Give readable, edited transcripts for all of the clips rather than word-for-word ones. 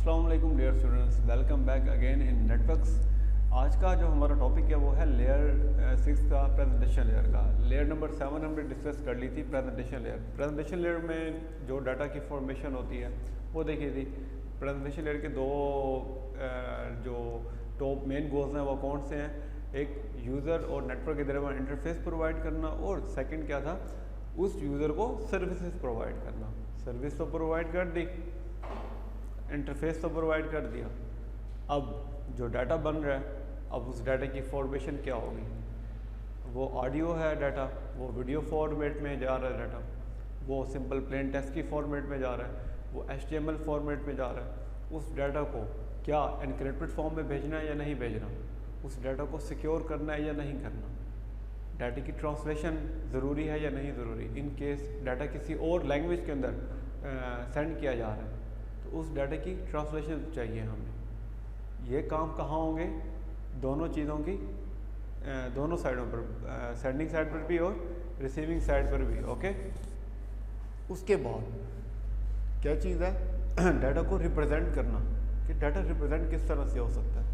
अस्सलाम वालेकुम dear students, welcome back again in networks. आज का जो हमारा टॉपिक है वो है लेयर 6 का प्रेजेंटेशन लेयर का। लेयर नंबर 7 हमने डिस्कस कर ली थी प्रेजेंटेशन लेयर। प्रेजेंटेशन लेयर में जो डाटा की फॉर्मेशन होती है वो देखी थी। प्रेजेंटेशन लेयर के दो जो टॉप मेन गोल्स हैं वो कौन से हैं, एक यूज़र और नेटवर्क के दरमियान इंटरफेस प्रोवाइड करना, और सेकंड क्या था, उस यूज़र को सर्विसेज प्रोवाइड करना। सर्विस तो प्रोवाइड कर दी, इंटरफेस तो प्रोवाइड कर दिया। अब जो डाटा बन रहा है, अब उस डाटा की फॉर्मेशन क्या होगी। वो ऑडियो है डाटा, वो वीडियो फॉर्मेट में जा रहा है डाटा, वो सिंपल प्लेन टेक्स्ट की फॉर्मेट में जा रहा है, वो HTML फॉर्मेट में जा रहा है। उस डाटा को क्या एनक्रिप्टेड फॉर्म में भेजना है या नहीं भेजना, उस डाटा को सिक्योर करना है या नहीं करना, डाटा की ट्रांसलेशन ज़रूरी है या नहीं ज़रूरी, इन केस डाटा किसी और लैंग्वेज के अंदर सेंड किया जा रहा है तो उस डाटा की ट्रांसलेशन चाहिए हमें। ये काम कहाँ होंगे, दोनों चीज़ों की दोनों साइडों पर, सेंडिंग साइड पर भी और रिसीविंग साइड पर भी। ओके, उसके बाद क्या चीज़ है, डाटा को रिप्रेजेंट करना, कि डाटा रिप्रेजेंट किस तरह से हो सकता है।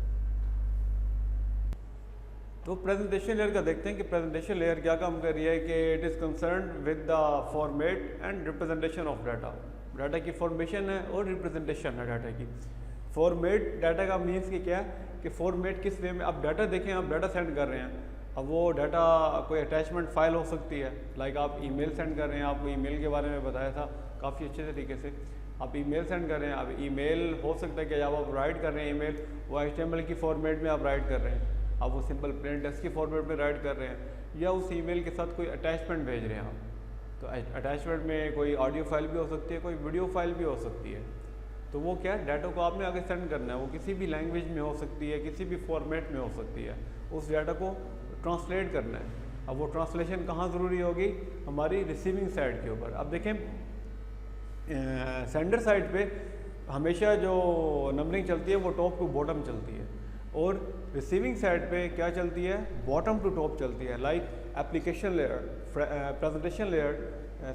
तो प्रेजेंटेशन लेयर का देखते हैं कि प्रेजेंटेशन लेयर क्या काम कर रही है, कि it is concern with the format and representation of data. Data की फॉर्मेशन है और रिप्रेजेंटेशन है डाटा की। फॉर्मेट डाटा का मीन्स कि क्या है, कि फॉर्मेट किस वे में, अब डाटा देखें, आप डाटा सेंड कर रहे हैं, अब वो डाटा कोई अटैचमेंट फाइल हो सकती है, लाइक आप ईमेल सेंड कर रहे हैं, आपको ईमेल के बारे में बताया था काफ़ी अच्छे तरीके से। आप ईमेल सेंड कर रहे हैं, अब ईमेल हो सकता है कि जब आप राइट कर रहे हैं ईमेल, वो HTML की फॉर्मेट में आप राइट कर रहे हैं, आप वो सिंपल प्लेन टेक्स्ट की फॉर्मेट में राइट कर रहे हैं, या उस ईमेल के साथ कोई अटैचमेंट भेज रहे हैं आप, तो अटैचमेंट में कोई ऑडियो फाइल भी हो सकती है, कोई वीडियो फाइल भी हो सकती है। तो वो क्या है, डाटा को आपने आगे सेंड करना है, वो किसी भी लैंग्वेज में हो सकती है, किसी भी फॉर्मेट में हो सकती है, उस डाटा को ट्रांसलेट करना है। अब वो ट्रांसलेशन कहाँ ज़रूरी होगी, हमारी रिसीविंग साइड के ऊपर। अब देखें, सेंडर साइड पे हमेशा जो नंबरिंग चलती है वो टॉप टू बॉटम चलती है, और रिसीविंग साइड पे क्या चलती है, बॉटम टू टॉप चलती है, like application layer, presentation layer,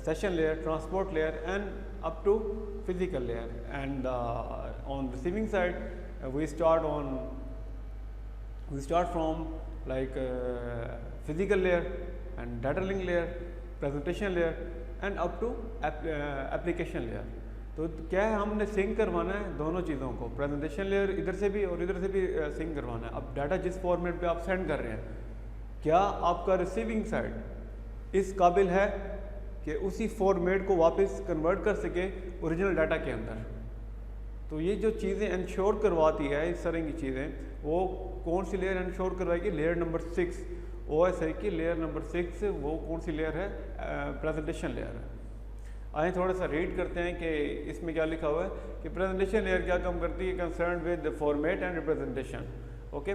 session layer, transport layer, and up to physical layer. And on receiving side, we start from like physical layer and data link layer, presentation layer, and up to application layer. तो क्या है, हमने sink करवाना है दोनों चीज़ों को, presentation layer इधर से भी और इधर से भी सिंक करवाना है। अब डाटा जिस फॉर्मेट पे आप सेंड कर रहे हैं, क्या आपका रिसीविंग साइड इस काबिल है कि उसी फॉर्मेट को वापस कन्वर्ट कर सके ओरिजिनल डाटा के अंदर। तो ये जो चीज़ें इंश्योर करवाती है, इस तरह की चीज़ें, वो कौन सी लेयर इंश्योर करवाएगी, लेयर नंबर 6 OSI की लेयर नंबर 6। वो कौन सी लेयर है, प्रेजेंटेशन लेयर है। आए थोड़ा सा रीड करते हैं कि इसमें क्या लिखा हुआ है, कि प्रेजेंटेशन लेयर क्या काम करती है, concern with format and representation. Okay,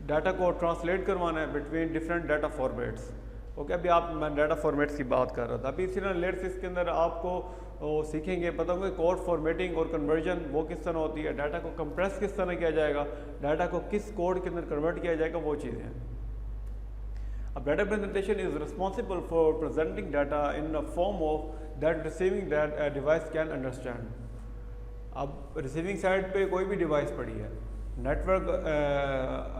data को ट्रांसलेट करवाना है between different data formats. Okay, अभी मैं डाटा फॉर्मेट्स की बात कर रहा था। अभी इसी तरह लेयर 6 के अंदर आपको सीखेंगे, पता होगा कोड फॉर्मेटिंग और कन्वर्जन वो किस तरह होती है, डाटा को कंप्रेस किस तरह किया जाएगा, डाटा को किस कोड के अंदर कन्वर्ट किया जाएगा, वो चीज़ें हैं। अब data presentation is responsible for presenting data in a form of that receiving device can understand. अब रिसीविंग साइड पे कोई भी डिवाइस पड़ी है, नेटवर्क,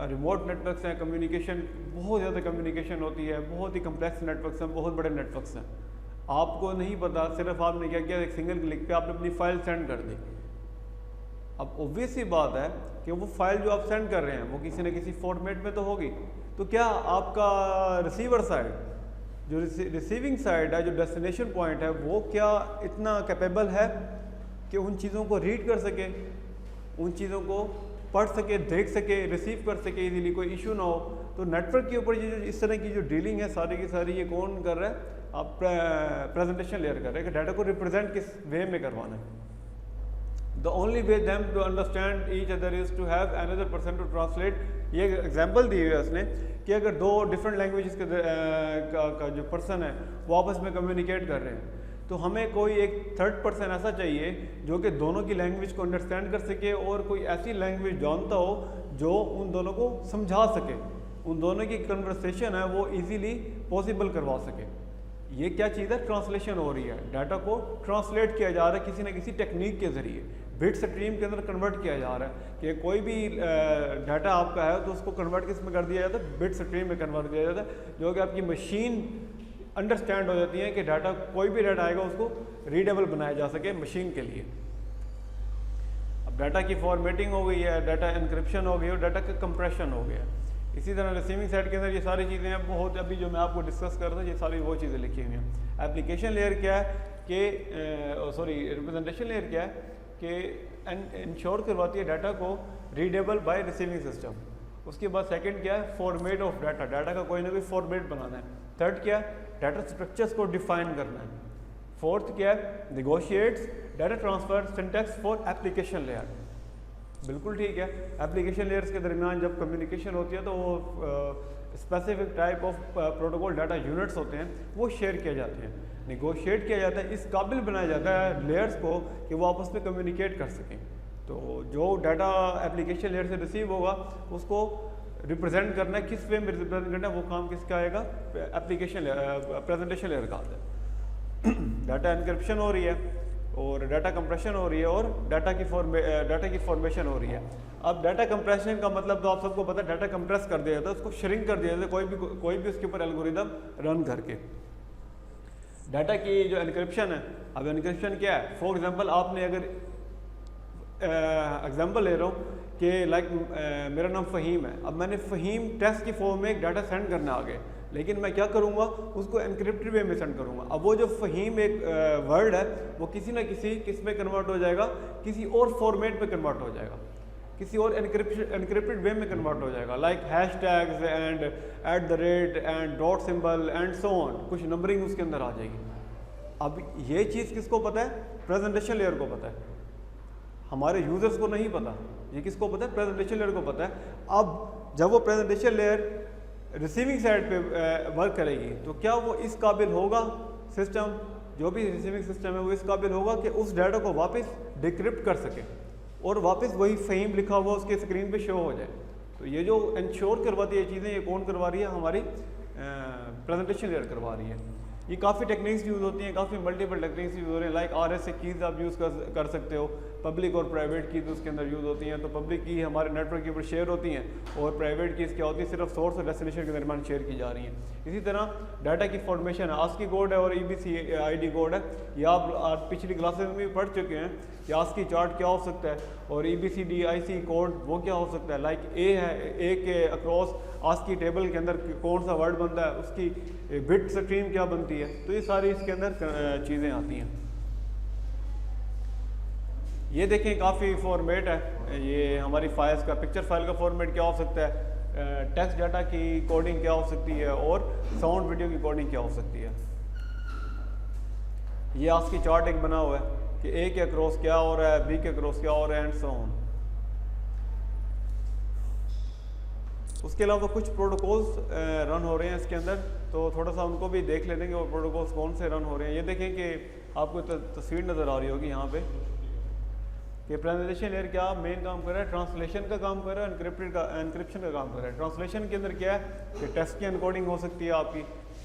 रिमोट नेटवर्क्स हैं, कम्युनिकेशन, बहुत ज़्यादा कम्युनिकेशन होती है, बहुत ही कम्प्लेक्स नेटवर्क्स हैं, बहुत बड़े नेटवर्क्स हैं। आपको नहीं पता, सिर्फ आपने क्या किया, एक सिंगल क्लिक पे आपने अपनी फ़ाइल सेंड कर दी। अब ऑब्वियस सी बात है कि वो फाइल जो आप सेंड कर रहे हैं वो किसी न किसी फॉर्मेट में तो होगी। तो क्या आपका रिसीवर साइड, जो रिसीविंग साइड है, जो डेस्टिनेशन पॉइंट है, वो क्या इतना कैपेबल है कि उन चीज़ों को रीड कर सके, उन चीज़ों को पढ़ सके, देख सके, रिसीव कर सके इजीली, कोई इशू ना हो। तो नेटवर्क के ऊपर ये जो इस तरह की जो डीलिंग है सारी की सारी, ये कौन कर रहा है, आप प्रेजेंटेशन लेयर कर रहे हैं कि डाटा को रिप्रेजेंट किस वे में करवाना है। The only way them to understand each other is to have another person to translate. ये एग्जांपल दी हुई है उसने कि अगर दो डिफरेंट लैंग्वेजेस का जो पर्सन है वो आपस में कम्युनिकेट कर रहे हैं, तो हमें कोई एक थर्ड पर्सन ऐसा चाहिए जो कि दोनों की लैंग्वेज को अंडरस्टैंड कर सके और कोई ऐसी लैंग्वेज जानता हो जो उन दोनों को समझा सके, उन दोनों की कन्वर्सेशन है वो इजीली पॉसिबल करवा सके। ये क्या चीज़ है, ट्रांसलेशन हो रही है, डाटा को ट्रांसलेट किया जा रहा है किसी न किसी टेक्निक के ज़रिए। बिट स्ट्रीम के अंदर कन्वर्ट किया जा रहा है कि कोई भी डाटा आपका है तो उसको कन्वर्ट किस में कर दिया जाता है, बिट स्ट्रीम में कन्वर्ट किया जाता है, जो कि आपकी मशीन अंडरस्टैंड हो जाती है कि डाटा कोई भी डाटा आएगा उसको रीडेबल बनाया जा सके मशीन के लिए। अब डाटा की फॉर्मेटिंग हो गई है, डाटा इंक्रिप्शन हो गई और डाटा का कंप्रेशन हो गया। इसी तरह रिसीविंग साइड के अंदर ये सारी चीज़ें हैं, बहुत अभी जो मैं आपको डिस्कस कर रहा था ये सारी वो चीज़ें लिखी हुई हैं। एप्लीकेशन लेयर क्या है कि रिप्रेजेंटेशन लेयर क्या है कि इंश्योर करवाती है डाटा को रीडेबल बाय रिसीविंग सिस्टम। उसके बाद सेकंड क्या है, फॉर्मेट ऑफ डाटा, डाटा का कोई ना कोई फॉर्मेट बनाना है। थर्ड क्या है, डाटा स्ट्रक्चर्स को डिफाइन करना है। फोर्थ क्या है, negotiates data transfer syntax for application layer. बिल्कुल ठीक है, एप्लीकेशन लेयर्स के दरमियान जब कम्युनिकेशन होती है तो वो specific type of protocol data units होते हैं वो शेयर किए जाते हैं, निगोशिएट किया जाता है, इस काबिल बनाया जाता है लेयर्स को कि वो आपस में कम्युनिकेट कर सकें। तो जो डाटा एप्लीकेशन लेयर से रिसीव होगा उसको रिप्रेजेंट करना है, किस वे में रिप्रेजेंट करना है, वो काम किसका आएगा, एप्लीकेशन प्रेजेंटेशन लेयर का आता है। डाटा एनक्रिप्शन हो रही है और डाटा कंप्रेशन हो रही है और डाटा की फॉर्मेशन हो रही है। अब डाटा कंप्रेशन का मतलब तो आप सबको पता है, डाटा कंप्रेस कर दिया जाता है, उसको श्रिंक कर दिया जाता है कोई भी उसके ऊपर एल्गोरिदम रन करके। डाटा की जो एनक्रिप्शन है, अब एनक्रिप्शन क्या है, फॉर एग्जांपल आपने अगर एग्जांपल ले रहा हूँ कि लाइक मेरा नाम फ़हीम है, अब मैंने फ़हीम टेक्स्ट की फॉर्म में एक डाटा सेंड करना आ गया, लेकिन मैं क्या करूँगा, उसको एनक्रिप्टेड वे में सेंड करूँगा। अब वो जो फ़हीम एक वर्ड है वो किसी ना किसी किस में कन्वर्ट हो जाएगा, किसी और फॉर्मेट में कन्वर्ट हो जाएगा, किसी और एनक्रिप्टेड वे में कन्वर्ट हो जाएगा, like hashtags and @ and dot symbol and so on, कुछ नंबरिंग उसके अंदर आ जाएगी। अब ये चीज़ किसको पता है, प्रेजेंटेशन लेयर को पता है, हमारे यूजर्स को नहीं पता। ये किसको पता है, प्रेजेंटेशन लेयर को पता है। अब जब वो प्रेजेंटेशन लेयर रिसीविंग साइड पे वर्क करेगी तो क्या वो इस काबिल होगा, सिस्टम जो भी रिसीविंग सिस्टम है वो इस काबिल होगा कि उस डाटा को वापस डिक्रिप्ट कर सके और वापस वही फ़हीम लिखा हुआ उसके स्क्रीन पे शो हो जाए। तो ये जो इंश्योर करवाती है चीज़ें, ये कौन करवा रही है, हमारी प्रेजेंटेशन लेयर करवा रही है। ये काफ़ी टेक्निक्स यूज़ होती हैं, काफ़ी मल्टीपल टेक्निक्स यूज़ हो रहे हैं, लाइक RSA कीज़ आप यूज़ कर सकते हो, पब्लिक और प्राइवेट कीज़ उसके अंदर यूज़ होती हैं। तो पब्लिक की हमारे नेटवर्क के ऊपर शेयर होती हैं और प्राइवेट कीज़ क्या होती है, सिर्फ सोर्स और डेस्टिनेशन के दरमियान शेयर की जा रही हैं। इसी तरह डाटा की फॉर्मेशन है, ASCII कोड है और EBC ID कोड है। ये आप पिछली क्लासेस में भी पढ़ चुके हैं कि ASCII चार्ट क्या हो सकता है और EBCDIC कोड वो क्या हो सकता है। लाइक A है, A के अक्रॉस ASCII टेबल के अंदर कौन सा वर्ड बनता है, उसकी बिट स्ट्रीम क्या बनती है। तो ये सारी इसके अंदर चीज़ें आती हैं। ये देखें काफ़ी फॉर्मेट है, ये हमारी फाइल्स का, पिक्चर फाइल का फॉर्मेट क्या हो सकता है, टेक्स्ट डाटा की कोडिंग क्या हो सकती है और साउंड वीडियो की कोडिंग क्या हो सकती है। ये ASCII चार्ट एक बना हुआ है कि A के अक्रॉस क्या हो रहा है, B के अक्रॉस क्या हो रहा है एंड सो ऑन। उसके अलावा कुछ प्रोटोकॉल्स रन हो रहे हैं इसके अंदर, तो थोड़ा सा उनको भी देख लेते हैं कि वो प्रोटोकॉल्स कौन से रन हो रहे हैं। ये देखें कि आपको तस्वीर नज़र आ रही होगी यहाँ पे कि प्रेजेंटेशन लेयर क्या मेन काम कर रहा है, ट्रांसलेशन का काम कर रहा है, एनक्रिप्शन का काम कर रहा है। ट्रांसलेशन के अंदर क्या है कि टेक्स्ट की एनकोडिंग हो सकती है, आपकी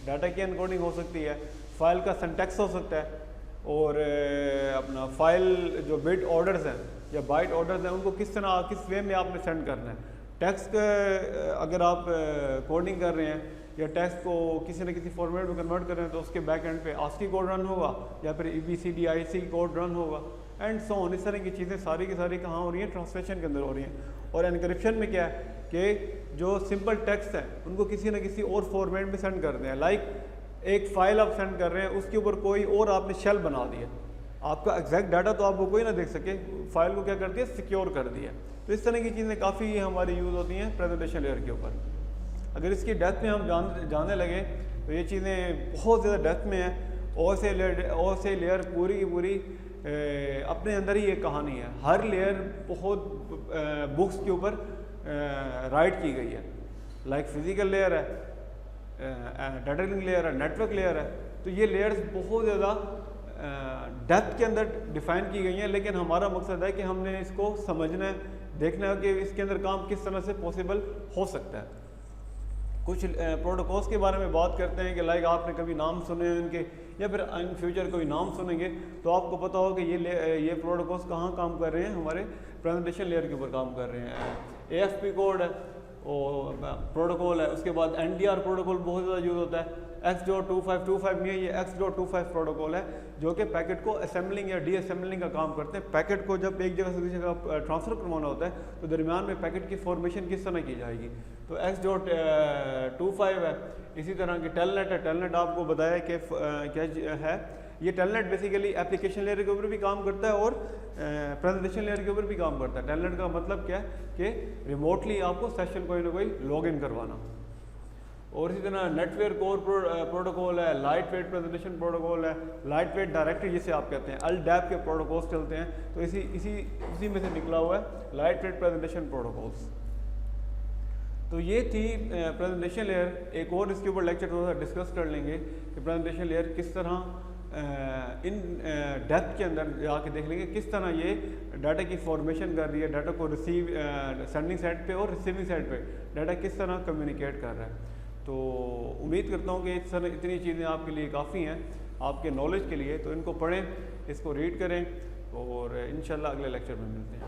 डाटा की एनकोडिंग हो सकती है, फाइल का सिंटैक्स हो सकता है और अपना फाइल जो बिट ऑर्डर्स हैं या बाइट ऑर्डर्स हैं उनको किस तरह किस वे में आपने सेंड करना है। टेक्स्ट अगर आप कोडिंग कर रहे हैं या टेक्स्ट को किसी न किसी फॉर्मेट में कन्वर्ट कर रहे हैं तो उसके बैक एंड पे ASCII कोड रन होगा या फिर EBCDIC कोड रन होगा एंड सो ऑन। इस तरह की चीज़ें सारी की सारी कहाँ हो रही हैं, ट्रांसलेशन के अंदर हो रही हैं। और एनक्रिप्शन में क्या है कि जो सिंपल टेक्स्ट है उनको किसी न किसी और फॉर्मेट में सेंड कर दें। लाइक एक फ़ाइल आप सेंड कर रहे हैं, उसके ऊपर कोई और आपने शेल बना दिया, आपका एग्जैक्ट डाटा तो आपको कोई ना देख सके, फाइल को क्या कर दिया, सिक्योर कर दिया। तो इस तरह की चीज़ें काफ़ी हमारी यूज़ होती हैं प्रेजेंटेशन लेयर के ऊपर। अगर इसकी डेप्थ में हम जानने लगे तो ये चीज़ें बहुत ज़्यादा डेप्थ में है। और से लेयर पूरी की पूरी अपने अंदर ही एक कहानी है। हर लेयर बहुत बुक्स के ऊपर राइट की गई है। लाइक फिजिकल लेयर है, डाटा लिंक लेयर है, नेटवर्क लेयर है। तो ये लेयर्स बहुत ज़्यादा डेप्थ के अंदर डिफ़ाइन की गई हैं, लेकिन हमारा मकसद है कि हमने इसको समझना है, देखना है कि इसके अंदर काम किस तरह से पॉसिबल हो सकता है। कुछ प्रोटोकॉल्स के बारे में बात करते हैं कि लाइक आपने कभी नाम सुने हैं उनके, या फिर इन फ्यूचर कोई नाम सुनेंगे तो आपको पता हो कि ये प्रोटोकॉल्स कहाँ काम कर रहे हैं, हमारे प्रेजेंटेशन लेयर के ऊपर काम कर रहे हैं। AFP कोड है और प्रोटोकॉल है, उसके बाद NDR प्रोटोकॉल बहुत ज़्यादा यूज़ होता है। X.2525 नहीं है, ये X.25 प्रोटोकॉल है जो कि पैकेट को असेंबलिंग या डीअसेंबलिंग का काम करते हैं। पैकेट को जब एक जगह से दूसरी जगह ट्रांसफ़र करवाना होता है तो दरमियान में पैकेट की फॉर्मेशन किस तरह की जाएगी, तो X.25 है। इसी तरह की टेलनेट है, टेलनेट आपको बताया कि क्या है, ये टेलनेट बेसिकली एप्लीकेशन लेयर के ऊपर भी काम करता है और प्रेजेंटेशन लेयर के ऊपर भी काम करता है। टेलनेट का मतलब क्या है कि रिमोटली आपको सेशन कोई ना कोई लॉग इन करवाना। और इसी तरह नेटवेयर कोर प्रोटोकॉल है, लाइट वेट प्रेजेंटेशन प्रोटोकॉल है, लाइट वेट डायरेक्टरी जिसे आप कहते हैं, LDAP के प्रोटोकॉल्स चलते हैं, तो इसी में से निकला हुआ है लाइट वेट प्रेजेंटेशन प्रोटोकॉल्स। तो ये थी प्रेजेंटेशन लेयर। एक और इसके ऊपर लेक्चर थोड़ा सा डिस्कस कर लेंगे कि प्रेजेंटेशन लेयर किस तरह इन डेप्थ के अंदर जाके देख लेंगे किस तरह ये डाटा की फॉर्मेशन कर रही है, डाटा को रिसीव सेंडिंग साइड पे और रिसीविंग साइड पे डाटा किस तरह कम्युनिकेट कर रहा है। तो उम्मीद करता हूँ कि इतनी चीज़ें आपके लिए काफ़ी हैं, आपके नॉलेज के लिए। तो इनको पढ़ें, इसको रीड करें और इंशाल्लाह अगले लेक्चर में मिलते हैं।